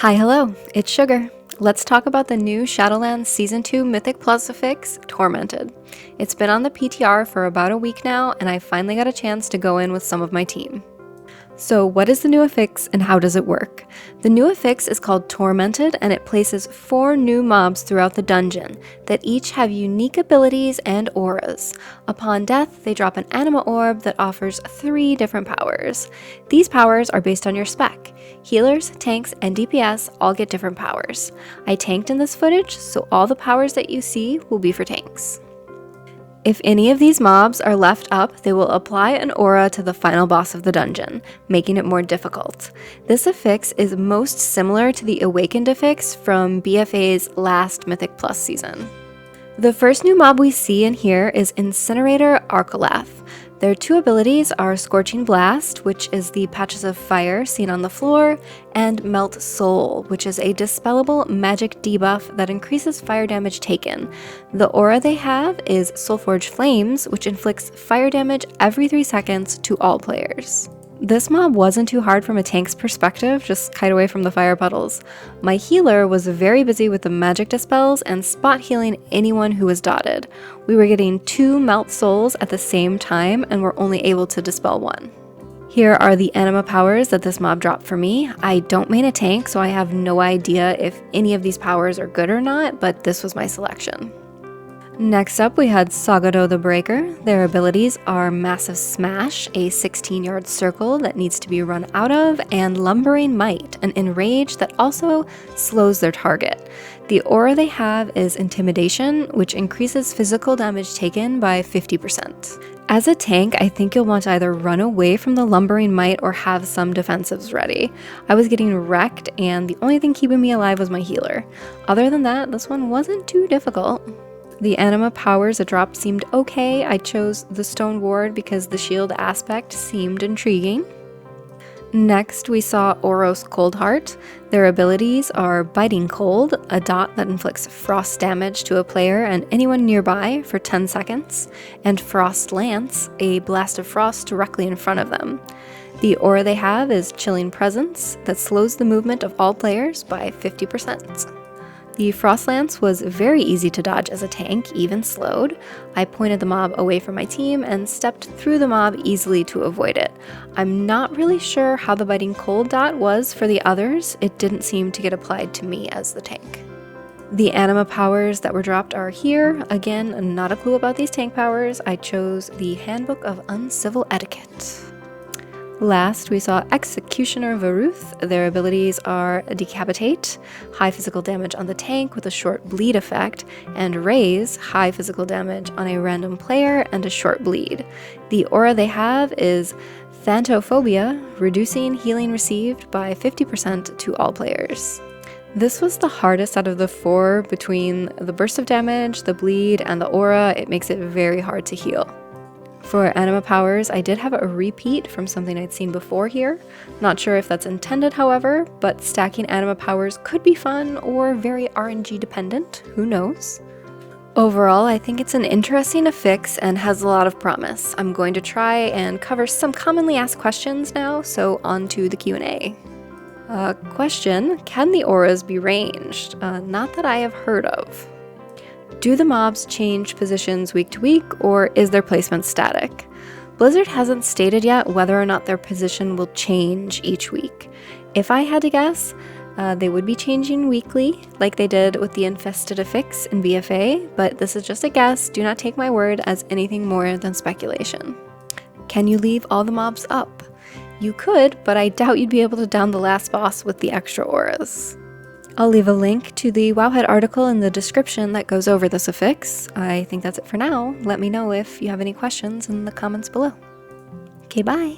Hi, hello, it's Sugar. Let's talk about the new Shadowlands Season 2 Mythic Plus Affix, Tormented. It's been on the PTR for about a week now, and I finally got a chance to go in with some of my team. So what is the new affix and how does it work? The new affix is called Tormented, and it places 4 new mobs throughout the dungeon that each have unique abilities and auras. Upon death, they drop an anima orb that offers 3 different powers. These powers are based on your spec. Healers, tanks, and DPS all get different powers. I tanked in this footage, so all the powers that you see will be for tanks. If any of these mobs are left up, they will apply an aura to the final boss of the dungeon, making it more difficult. This affix is most similar to the Awakened affix from BFA's last Mythic Plus season. The first new mob we see in here is Incinerator Arkolath. Their 2 abilities are Scorching Blast, which is the patches of fire seen on the floor, and Melt Soul, which is a dispellable magic debuff that increases fire damage taken. The aura they have is Soulforge Flames, which inflicts fire damage every 3 seconds to all players. This mob wasn't too hard from a tank's perspective, just kite away from the fire puddles. My healer was very busy with the magic dispels and spot healing anyone who was dotted. We were getting 2 Melt Souls at the same time and were only able to dispel 1. Here are the anima powers that this mob dropped for me. I don't main a tank, so I have no idea if any of these powers are good or not, but this was my selection. Next up, we had Soggodo the Breaker. Their abilities are Massive Smash, a 16-yard circle that needs to be run out of, and Lumbering Might, an enrage that also slows their target. The aura they have is Intimidation, which increases physical damage taken by 50%. As a tank, I think you'll want to either run away from the Lumbering Might or have some defensives ready. I was getting wrecked, and the only thing keeping me alive was my healer. Other than that, this one wasn't too difficult. The anima powers that dropped seemed okay. I chose the Stone Ward because the shield aspect seemed intriguing. Next, we saw Oros Coldheart. Their abilities are Biting Cold, a dot that inflicts frost damage to a player and anyone nearby for 10 seconds, and Frost Lance, a blast of frost directly in front of them. The aura they have is Chilling Presence that slows the movement of all players by 50%. The Frost Lance was very easy to dodge as a tank, even slowed. I pointed the mob away from my team and stepped through the mob easily to avoid it. I'm not really sure how the Biting Cold dot was for the others. It didn't seem to get applied to me as the tank. The anima powers that were dropped are here. Again, not a clue about these tank powers. I chose the Handbook of Uncivil Etiquette. Last, we saw Executioner Varruth. Their abilities are Decapitate, high physical damage on the tank with a short bleed effect, and Raise, high physical damage on a random player and a short bleed. The aura they have is Thanatophobia, reducing healing received by 50% to all players. This was the hardest out of the 4 between the burst of damage, the bleed, and the aura. It makes it very hard to heal. For anima powers, I did have a repeat from something I'd seen before here. Not sure if that's intended, however, but stacking anima powers could be fun or very RNG dependent, who knows? Overall, I think it's an interesting affix and has a lot of promise. I'm going to try and cover some commonly asked questions now, so on to the Q&A. Question, can the auras be ranged? Not that I have heard of. Do the mobs change positions week to week, or is their placement static? Blizzard hasn't stated yet whether or not their position will change each week. If I had to guess, they would be changing weekly, like they did with the Infested Affix in BFA, but this is just a guess. Do not take my word as anything more than speculation. Can you leave all the mobs up? You could, but I doubt you'd be able to down the last boss with the extra auras. I'll leave a link to the Wowhead article in the description that goes over this affix. I think that's it for now. Let me know if you have any questions in the comments below. Okay, bye!